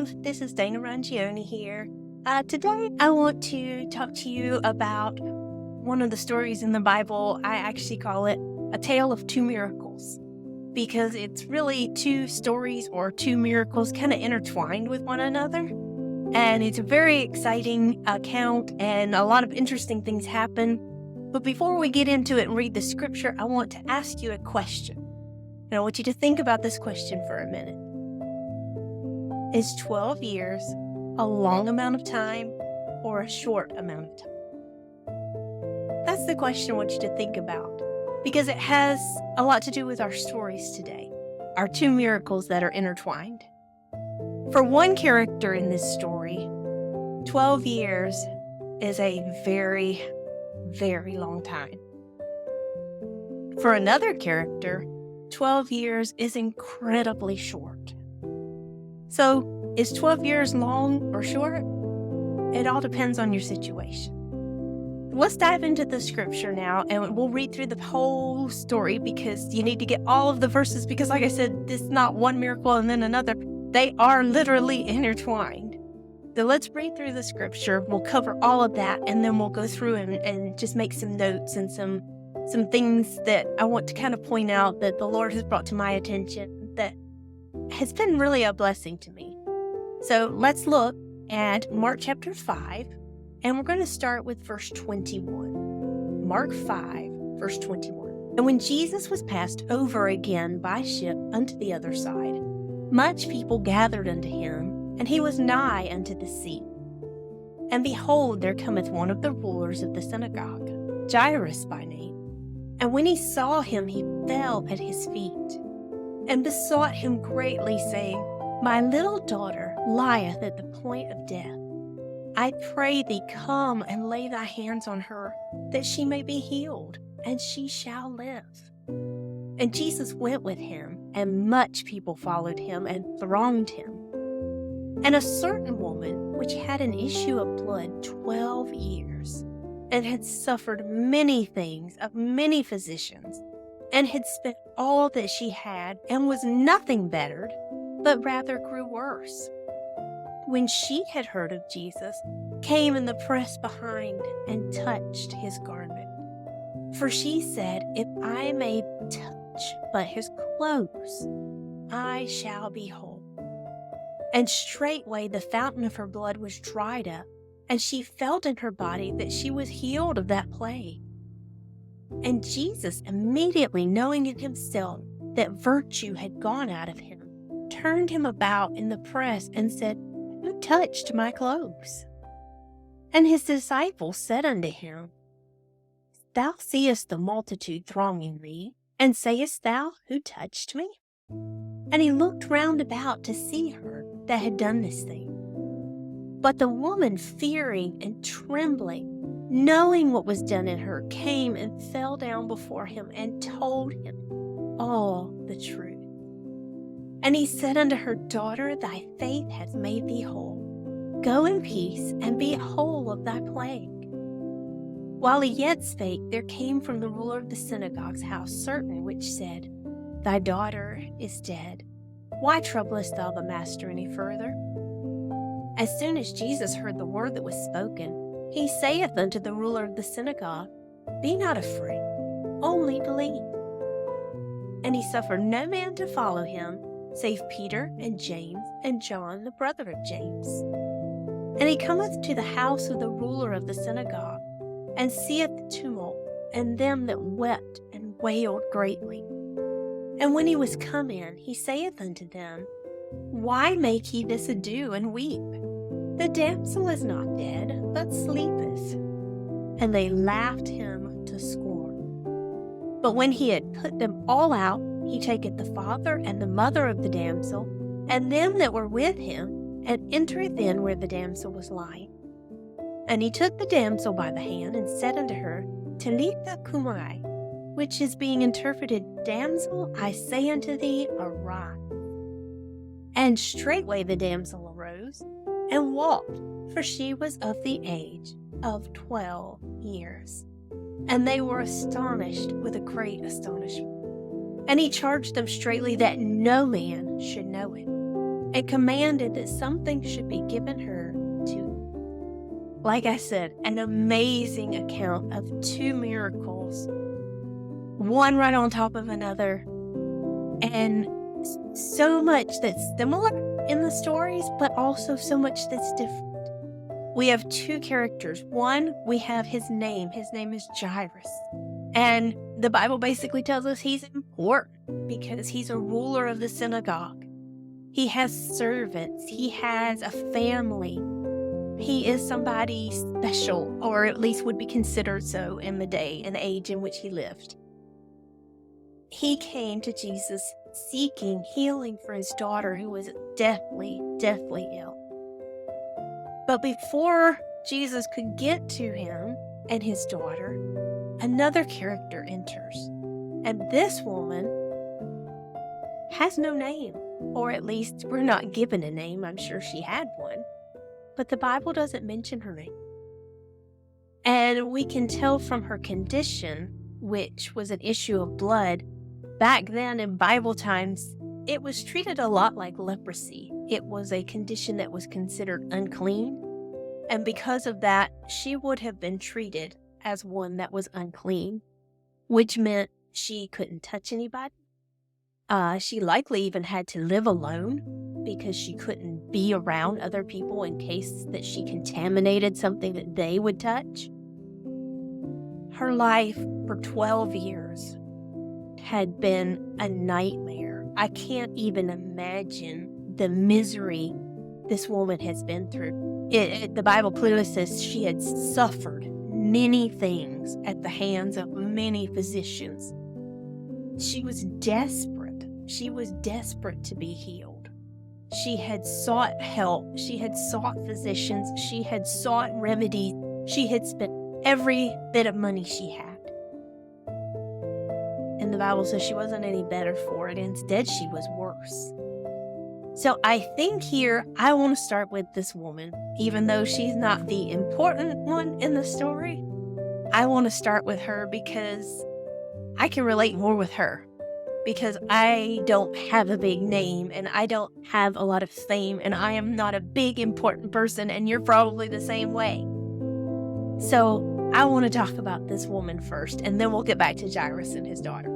Hello, this is Dana Rangione here. Today I want to talk to you about one of the stories in the Bible. I actually call it a tale of two miracles because it's really two stories or two miracles kind of intertwined with one another. And it's a very exciting account and a lot of interesting things happen. But before we get into it and read the scripture, I want to ask you a question. And I want you to think about this question for a minute. Is 12 years a long amount of time or a short amount of time? That's the question I want you to think about because it has a lot to do with our stories today, our two miracles that are intertwined. For one character in this story, 12 years is a very, very long time. For another character, 12 years is incredibly short. So, is 12 years long or short? It all depends on your situation. Let's dive into the scripture now, and we'll read through the whole story because you need to get all of the verses because, like I said, this is not one miracle and then another. They are literally intertwined. So let's read through the scripture. We'll cover all of that, and then we'll go through and just make some notes and some things that I want to kind of point out that the Lord has brought to my attention that has been really a blessing to me. So let's look at Mark chapter 5, and we're going to start with verse 21. Mark 5, verse 21. And when Jesus was passed over again by ship unto the other side, much people gathered unto him, and he was nigh unto the sea. And behold, there cometh one of the rulers of the synagogue, Jairus by name. And when he saw him, he fell at his feet, and besought him greatly, saying, My little daughter lieth at the point of death. I pray thee, come and lay thy hands on her, that she may be healed, and she shall live. And Jesus went with him, and much people followed him and thronged him. And a certain woman, which had an issue of blood 12 years, and had suffered many things of many physicians, and had spent all that she had, and was nothing bettered, but rather grew worse. When she had heard of Jesus, came in the press behind, and touched his garment. For she said, If I may touch but his clothes, I shall be whole. And straightway the fountain of her blood was dried up, and she felt in her body that she was healed of that plague. And Jesus, immediately knowing in himself that virtue had gone out of him, turned him about in the press and said, Who touched my clothes? And his disciples said unto him, Thou seest the multitude thronging thee, and sayest thou, Who touched me? And he looked round about to see her that had done this thing. But the woman, fearing and trembling, knowing what was done in her, came and fell down before him and told him all the truth. And he said unto her, Daughter, thy faith hath made thee whole. Go in peace, and be whole of thy plague. While he yet spake, there came from the ruler of the synagogue's house certain which said, Thy daughter is dead. Why troublest thou the master any further? As soon as Jesus heard the word that was spoken, he saith unto the ruler of the synagogue, Be not afraid, only believe. And he suffered no man to follow him, save Peter and James and John, the brother of James. And he cometh to the house of the ruler of the synagogue, and seeth the tumult, and them that wept and wailed greatly. And when he was come in, he saith unto them, Why make ye this ado and weep? The damsel is not dead, but sleepeth. And they laughed him to scorn. But when he had put them all out, he taketh the father and the mother of the damsel, and them that were with him, and entereth in where the damsel was lying. And he took the damsel by the hand, and said unto her, Talitha cumai, which is being interpreted, Damsel, I say unto thee, arise. And straightway the damsel arose, and walked, for she was of the age of 12 years. And they were astonished with a great astonishment. And he charged them straitly that no man should know it. and commanded that something should be given her to, like I said, an amazing account of 2 miracles, one right on top of another, and so much that's similar in the stories, but also so much that's different. We have 2 characters. One, we have his name. His name is Jairus. And the Bible basically tells us he's important because he's a ruler of the synagogue. He has servants. He has a family. He is somebody special, or at least would be considered so in the day and age in which he lived. He came to Jesus seeking healing for his daughter, who was deathly ill. But before Jesus could get to him and his daughter, another character enters. And this woman has no name, or at least we're not given a name. I'm sure she had one, but the Bible doesn't mention her name. And we can tell from her condition, which was an issue of blood. Back then in Bible times, it was treated a lot like leprosy. It was a condition that was considered unclean. And because of that, she would have been treated as one that was unclean, which meant she couldn't touch anybody. She likely even had to live alone because she couldn't be around other people in case that she contaminated something that they would touch. Her life for 12 years had been a nightmare. I can't even imagine the misery this woman has been through. The Bible clearly says she had suffered many things at the hands of many physicians. She was desperate. She was desperate to be healed. She had sought help. She had sought physicians. She had sought remedies. She had spent every bit of money she had. And the Bible says she wasn't any better for it. Instead, she was worse. So I think here I want to start with this woman. Even though she's not the important one in the story, I want to start with her because I can relate more with her. Because I don't have a big name and I don't have a lot of fame and I am not a big important person, and you're probably the same way. So I want to talk about this woman first, and then we'll get back to Jairus and his daughter.